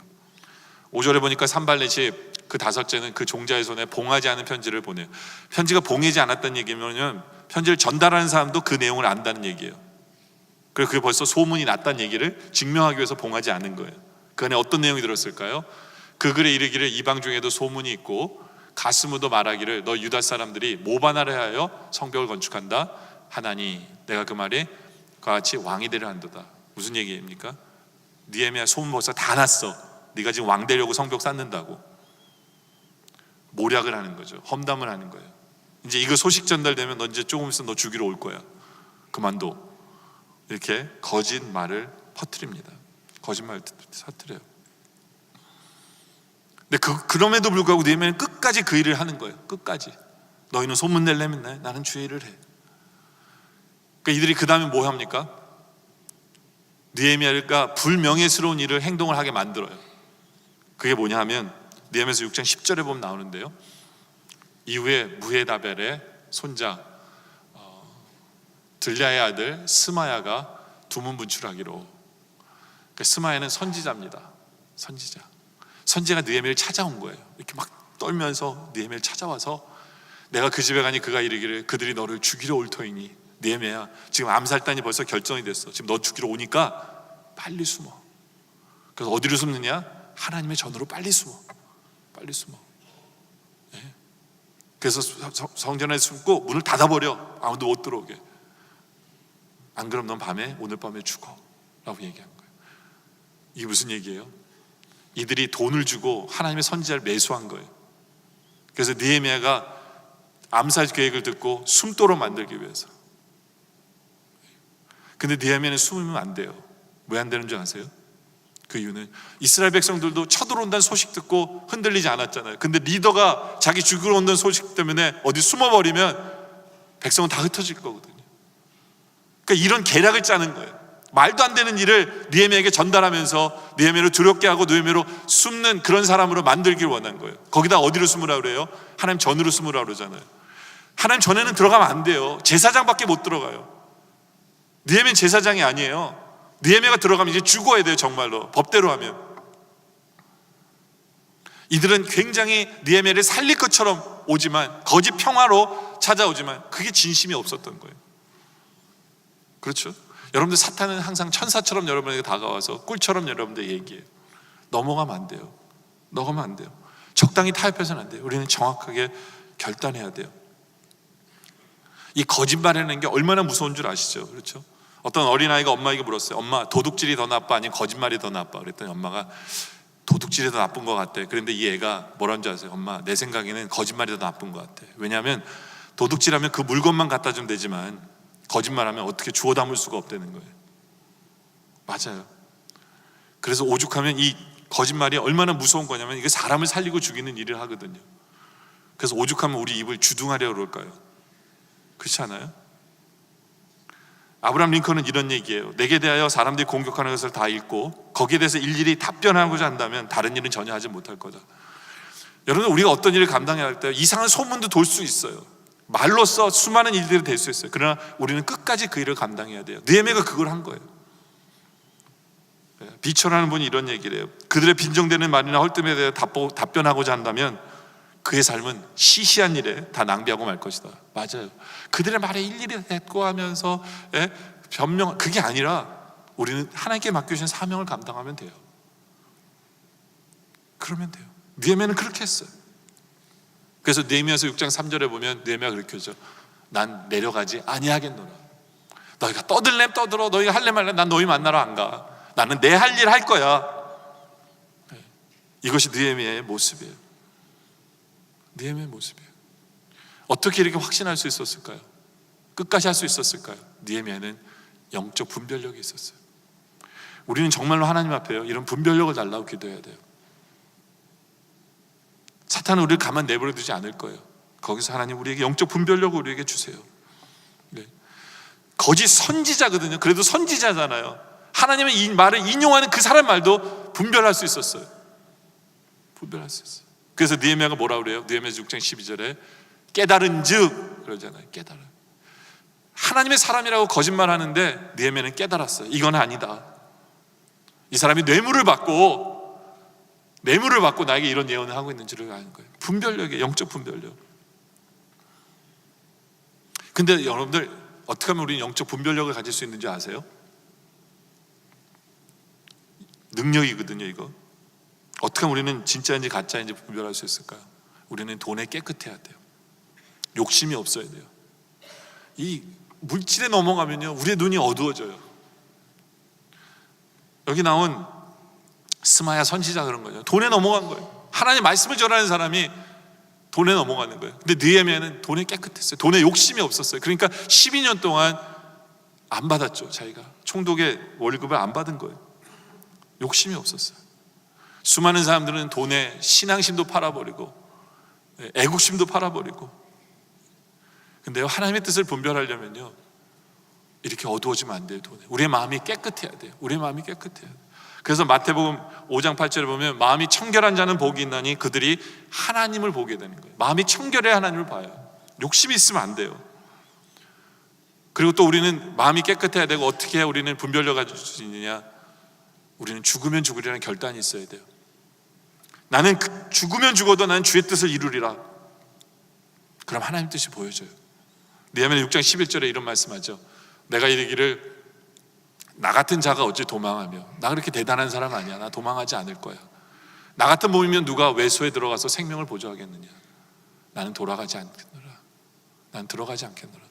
5절에 보니까 산발렛이 그 5째는 그 종자의 손에 봉하지 않은 편지를 보내요. 편지가 봉하지 않았다는 얘기면 편지를 전달하는 사람도 그 내용을 안다는 얘기예요. 그리고 그게 벌써 소문이 났다는 얘기를 증명하기 위해서 봉하지 않은 거예요. 그 안에 어떤 내용이 들었을까요? 그 글에 이르기를 이방 중에도 소문이 있고 가스무도 말하기를 너 유다 사람들이 모바나를 하여 성벽을 건축한다 하나니 내가 그 말에 그와 같이 왕이 되려 한도다. 무슨 얘기입니까? 느헤미야 소문 벌써 다 났어. 네가 지금 왕 되려고 성벽 쌓는다고. 모략을 하는 거죠. 험담을 하는 거예요. 이제 이거 소식 전달되면 너 이제 조금 있으면 너 죽이러 올 거야. 그만둬. 이렇게 거짓말을 퍼뜨립니다. 거짓말을 퍼뜨려요. 근데 그럼에도 불구하고 느헤미야는 끝까지 그 일을 하는 거예요. 끝까지. 너희는 소문 내려면 나는 주의 일을 해. 그러니까 이들이 그 다음에 뭐 합니까? 느헤미야가 불명예스러운 일을 행동을 하게 만들어요. 그게 뭐냐 하면 느헤미야서 6장 10절에 보면 나오는데요. 이후에 무헤다벨의 손자 들랴의 아들 스마야가 두문 분출하기로. 그러니까 스마야는 선지자입니다. 선지자가 느헤미야를 찾아온 거예요. 이렇게 막 떨면서 느헤미야를 찾아와서 내가 그 집에 가니 그가 이르기를 그들이 너를 죽이러 올 터이니 느헤미야 지금 암살단이 벌써 결정이 됐어. 지금 너 죽이러 오니까 빨리 숨어. 그래서 어디로 숨느냐? 하나님의 전으로 빨리 숨어. 네. 그래서 성전에 숨고 문을 닫아버려. 아무도 못 들어오게. 안 그럼 넌 오늘 밤에 죽어 라고 얘기한 거예요. 이게 무슨 얘기예요? 이들이 돈을 주고 하나님의 선지자를 매수한 거예요. 그래서 느헤미야가 암살 계획을 듣고 숨도록 만들기 위해서. 근데 느헤미야는 숨으면 안 돼요. 왜 안 되는 줄 아세요? 그 이유는 이스라엘 백성들도 쳐들어온다는 소식 듣고 흔들리지 않았잖아요. 근데 리더가 자기 죽으러 온다는 소식 때문에 어디 숨어버리면 백성은 다 흩어질 거거든요. 그러니까 이런 계략을 짜는 거예요. 말도 안 되는 일을 느헤미야에게 전달하면서 느헤미야를 두렵게 하고 느헤미야로 숨는 그런 사람으로 만들기를 원한 거예요. 거기다 어디로 숨으라 그래요? 하나님 전으로 숨으라 그러잖아요. 하나님 전에는 들어가면 안 돼요. 제사장밖에 못 들어가요. 느헤미야는 제사장이 아니에요. 느헤미야가 들어가면 이제 죽어야 돼요. 정말로 법대로 하면. 이들은 굉장히 느헤미야를 살릴 것처럼 오지만 거짓 평화로 찾아오지만 그게 진심이 없었던 거예요. 그렇죠? 여러분들 사탄은 항상 천사처럼 여러분에게 다가와서 꿀처럼 여러분들 얘기해요. 넘어가면 안 돼요. 적당히 타협해서는 안 돼요. 우리는 정확하게 결단해야 돼요. 이 거짓말이라는 게 얼마나 무서운 줄 아시죠? 그렇죠? 어떤 어린아이가 엄마에게 물었어요. 엄마, 도둑질이 더 나빠 아니면 거짓말이 더 나빠? 그랬더니 엄마가 도둑질이 더 나쁜 것 같대. 그런데 이 애가 뭐라는 줄 아세요? 엄마, 내 생각에는 거짓말이 더 나쁜 것 같아. 왜냐하면 도둑질하면 그 물건만 갖다 주면 되지만 거짓말하면 어떻게 주워 담을 수가 없다는 거예요. 맞아요. 그래서 오죽하면 이 거짓말이 얼마나 무서운 거냐면 이게 사람을 살리고 죽이는 일을 하거든요. 그래서 오죽하면 우리 입을 주둥하려고 그럴까요? 그렇지 않아요? 아브라함 링컨은 이런 얘기예요. 내게 대하여 사람들이 공격하는 것을 다 읽고 거기에 대해서 일일이 답변하고자 한다면 다른 일은 전혀 하지 못할 거다. 여러분, 우리가 어떤 일을 감당해야 할 때 이상한 소문도 돌 수 있어요. 말로써 수많은 일들이 될 수 있어요. 그러나 우리는 끝까지 그 일을 감당해야 돼요. 느헤미야가 그걸 한 거예요. 비초라는 분이 이런 얘기를 해요. 그들의 빈정되는 말이나 헐뜸에 대해 답변하고자 한다면 그의 삶은 시시한 일에 다 낭비하고 말 것이다. 맞아요. 그들의 말에 일일이 대꾸하면서 변명, 그게 아니라 우리는 하나님께 맡겨주신 사명을 감당하면 돼요. 그러면 돼요. 느헤미야는 그렇게 했어요. 그래서 느헤미야서 6장 3절에 보면 느헤미야가 그렇게 하죠. 난 내려가지 아니하겠노라. 너희가 떠들래 떠들어, 너희가 할래 말래, 난 너희 만나러 안 가. 나는 내 할 일 할 거야. 이것이 느헤미야의 모습이에요. 느헤미야의 모습이에요. 어떻게 이렇게 확신할 수 있었을까요? 끝까지 할 수 있었을까요? 느헤미야는 영적 분별력이 있었어요. 우리는 정말로 하나님 앞에요, 이런 분별력을 달라고 기도해야 돼요. 사탄은 우리를 가만 내버려 두지 않을 거예요. 거기서 하나님 우리에게 영적 분별력을 우리에게 주세요. 네. 거짓 선지자거든요. 그래도 선지자잖아요. 하나님의 이 말을 인용하는 그 사람 말도 분별할 수 있었어요. 분별할 수 있어요. 그래서 느헤미야가 뭐라 그래요? 느헤미야 6장 12절에 깨달은즉 그러잖아요. 깨달아. 하나님의 사람이라고 거짓말하는데 느헤미야는 깨달았어요. 이건 아니다. 이 사람이 뇌물을 받고 나에게 이런 예언을 하고 있는지를 아는 거예요. 분별력이에요. 영적 분별력. 근데 여러분들 어떻게 하면 우리는 영적 분별력을 가질 수 있는지 아세요? 능력이거든요. 이거 어떻게 하면 우리는 진짜인지 가짜인지 분별할 수 있을까요? 우리는 돈에 깨끗해야 돼요. 욕심이 없어야 돼요. 이 물질에 넘어가면요, 우리의 눈이 어두워져요. 여기 나온 스마야 선지자 그런 거죠. 돈에 넘어간 거예요. 하나님 말씀을 전하는 사람이 돈에 넘어가는 거예요. 근데 느헤미야는 돈에 깨끗했어요. 돈에 욕심이 없었어요. 그러니까 12년 동안 안 받았죠. 자기가 총독의 월급을 안 받은 거예요. 욕심이 없었어요. 수많은 사람들은 돈에 신앙심도 팔아버리고 애국심도 팔아버리고. 근데요, 하나님의 뜻을 분별하려면요, 이렇게 어두워지면 안 돼요. 돈에 우리의 마음이 깨끗해야 돼요. 우리의 마음이 깨끗해야 돼요. 그래서 마태복음 5장 8절에 보면 마음이 청결한 자는 복이 있나니 그들이 하나님을 보게 되는 거예요. 마음이 청결해야 하나님을 봐요. 욕심이 있으면 안 돼요. 그리고 또 우리는 마음이 깨끗해야 되고, 어떻게 해야 우리는 분별력 가질 수 있느냐? 우리는 죽으면 죽으리라는 결단이 있어야 돼요. 나는 죽으면 죽어도 나는 주의 뜻을 이루리라. 그럼 하나님 뜻이 보여져요. 느헤미야 6장 11절에 이런 말씀하죠. 내가 이르기를 나 같은 자가 어찌 도망하며, 나 그렇게 대단한 사람 아니야. 나 도망하지 않을 거야. 나 같은 몸이면 누가 외소에 들어가서 생명을 보존하겠느냐. 나는 돌아가지 않겠노라. 나는 들어가지 않겠노라.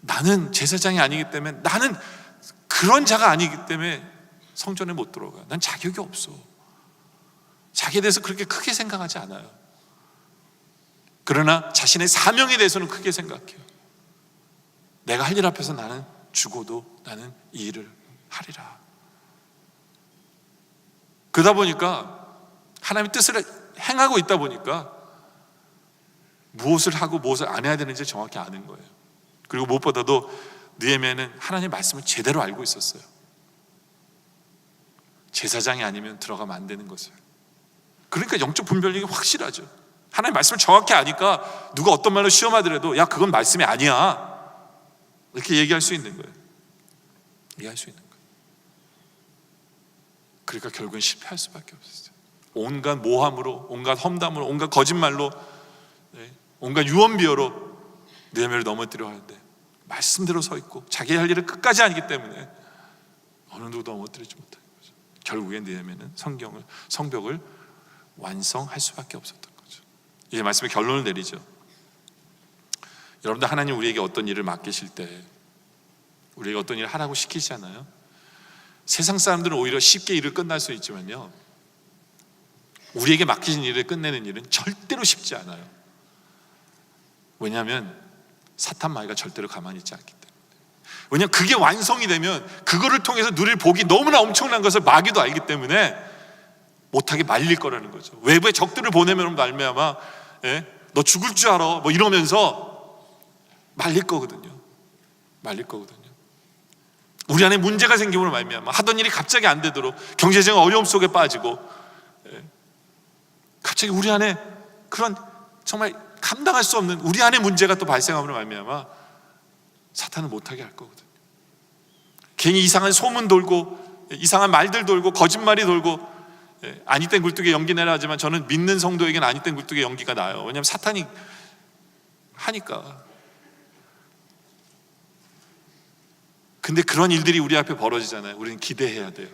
나는 제사장이 아니기 때문에, 나는 그런 자가 아니기 때문에 성전에 못 들어가. 난 자격이 없어. 자기에 대해서 그렇게 크게 생각하지 않아요. 그러나 자신의 사명에 대해서는 크게 생각해요. 내가 할 일 앞에서 나는 죽어도 나는 이 일을 하리라. 그러다 보니까 하나님의 뜻을 행하고 있다 보니까 무엇을 하고 무엇을 안 해야 되는지 정확히 아는 거예요. 그리고 무엇보다도 느헤미야는 하나님의 말씀을 제대로 알고 있었어요. 제사장이 아니면 들어가면 안 되는 것을. 그러니까 영적 분별력이 확실하죠. 하나님의 말씀을 정확히 아니까 누가 어떤 말로 시험하더라도 야, 그건 말씀이 아니야, 이렇게 얘기할 수 있는 거예요. 얘기할 수 있는 거예요. 그러니까 결국은 실패할 수밖에 없었어요. 온갖 모함으로, 온갖 험담으로, 온갖 거짓말로, 온갖 유언비어로 느헤미야를 넘어뜨려 하는데 말씀대로 서 있고 자기 할 일을 끝까지 아니기 때문에 어느 누구도 넘어뜨리지 못하는 거죠. 결국엔 느헤미야는 성벽을 완성할 수밖에 없었던 거죠. 이제 말씀의 결론을 내리죠. 여러분들, 하나님 우리에게 어떤 일을 맡기실 때 우리에게 어떤 일을 하라고 시키시잖아요. 세상 사람들은 오히려 쉽게 일을 끝날 수 있지만요, 우리에게 맡기신 일을 끝내는 일은 절대로 쉽지 않아요. 왜냐하면 사탄 마귀가 절대로 가만히 있지 않기 때문에. 왜냐하면 그게 완성이 되면 그거를 통해서 누릴 복이 너무나 엄청난 것을 마귀도 알기 때문에 못하게 말릴 거라는 거죠. 외부에 적들을 보내면 말미암아 너 죽을 줄 알아 뭐 이러면서 말릴 거거든요. 말릴 거거든요. 우리 안에 문제가 생기므로 말미암아 하던 일이 갑자기 안 되도록, 경제적인 어려움 속에 빠지고, 갑자기 우리 안에 그런 정말 감당할 수 없는 우리 안에 문제가 또 발생함으로 말미암아 사탄은 못하게 할 거거든요. 괜히 이상한 소문 돌고 이상한 말들 돌고 거짓말이 돌고 아니 땐 굴뚝에 연기 내라 하지만 저는 믿는 성도에게는 아니 땐 굴뚝에 연기가 나요. 왜냐하면 사탄이 하니까. 근데 그런 일들이 우리 앞에 벌어지잖아요. 우리는 기대해야 돼요.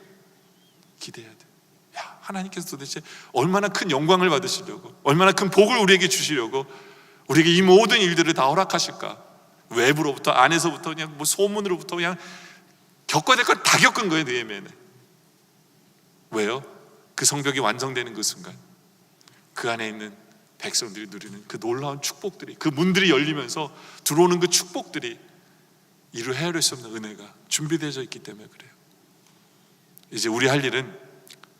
기대해야 돼요. 야, 하나님께서 도대체 얼마나 큰 영광을 받으시려고, 얼마나 큰 복을 우리에게 주시려고 우리에게 이 모든 일들을 다 허락하실까? 외부로부터, 안에서부터, 그냥 뭐 소문으로부터 그냥 겪어야 될 걸 다 겪은 거예요, 느헤미야는. 왜요? 그 성벽이 완성되는 그 순간 그 안에 있는 백성들이 누리는 그 놀라운 축복들이, 그 문들이 열리면서 들어오는 그 축복들이 이루 헤아릴 수 없는 은혜가 준비되어 있기 때문에 그래요. 이제 우리 할 일은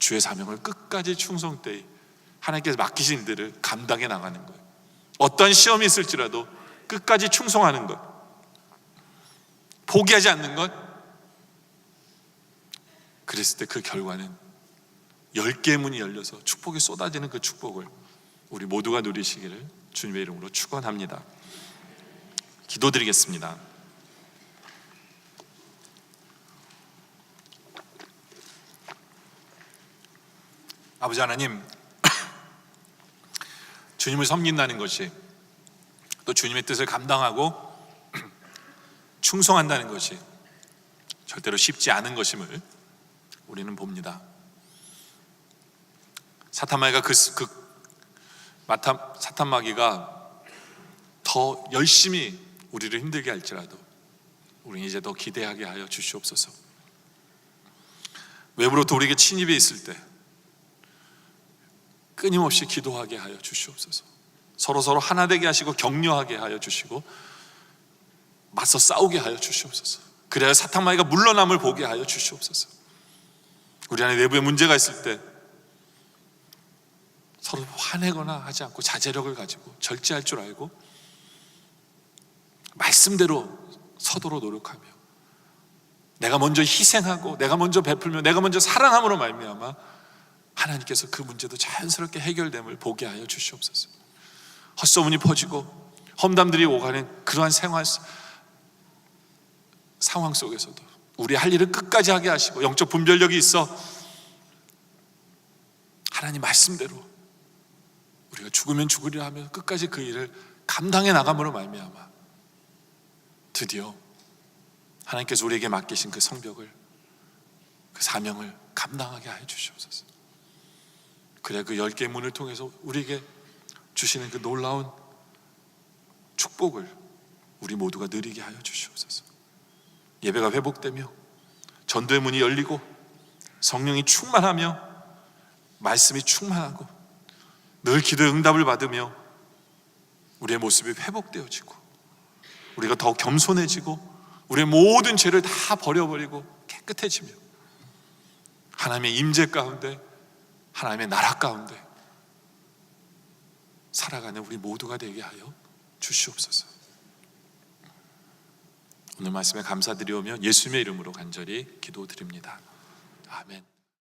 주의 사명을 끝까지 충성되이 하나님께서 맡기신 일들을 감당해 나가는 거예요. 어떤 시험이 있을지라도 끝까지 충성하는 것, 포기하지 않는 것. 그랬을 때 그 결과는 10개의 문이 열려서 축복이 쏟아지는 그 축복을 우리 모두가 누리시기를 주님의 이름으로 축원합니다. 기도드리겠습니다. 아버지 하나님, 주님을 섬긴다는 것이, 또 주님의 뜻을 감당하고 충성한다는 것이 절대로 쉽지 않은 것임을 우리는 봅니다. 사탄마귀가 더 열심히 우리를 힘들게 할지라도 우리는 이제 더 기대하게 하여 주시옵소서. 외부로부터 우리에게 침입이 있을 때 끊임없이 기도하게 하여 주시옵소서. 서로 하나 되게 하시고 격려하게 하여 주시고 맞서 싸우게 하여 주시옵소서. 그래야 사탄마귀가 물러남을 보게 하여 주시옵소서. 우리 안에 내부에 문제가 있을 때 서로 화내거나 하지 않고 자제력을 가지고 절제할 줄 알고 말씀대로 서도록 노력하며 내가 먼저 희생하고 내가 먼저 베풀며 내가 먼저 사랑함으로 말미암아 하나님께서 그 문제도 자연스럽게 해결됨을 보게 하여 주시옵소서. 헛소문이 퍼지고 험담들이 오가는 그러한 상황 속에서도 우리 할 일을 끝까지 하게 하시고 영적 분별력이 있어 하나님 말씀대로 우리가 죽으면 죽으리라 하며 끝까지 그 일을 감당해 나감으로 말미암아 드디어 하나님께서 우리에게 맡기신 그 성벽을, 그 사명을 감당하게 하여 주시옵소서. 그래 그 10개의 문을 통해서 우리에게 주시는 그 놀라운 축복을 우리 모두가 누리게 하여 주시옵소서. 예배가 회복되며 전도의 문이 열리고 성령이 충만하며 말씀이 충만하고 늘 기도의 응답을 받으며 우리의 모습이 회복되어지고 우리가 더 겸손해지고 우리의 모든 죄를 다 버려버리고 깨끗해지며 하나님의 임재 가운데, 하나님의 나라 가운데 살아가는 우리 모두가 되게 하여 주시옵소서. 오늘 말씀에 감사드리오며 예수님의 이름으로 간절히 기도드립니다. 아멘.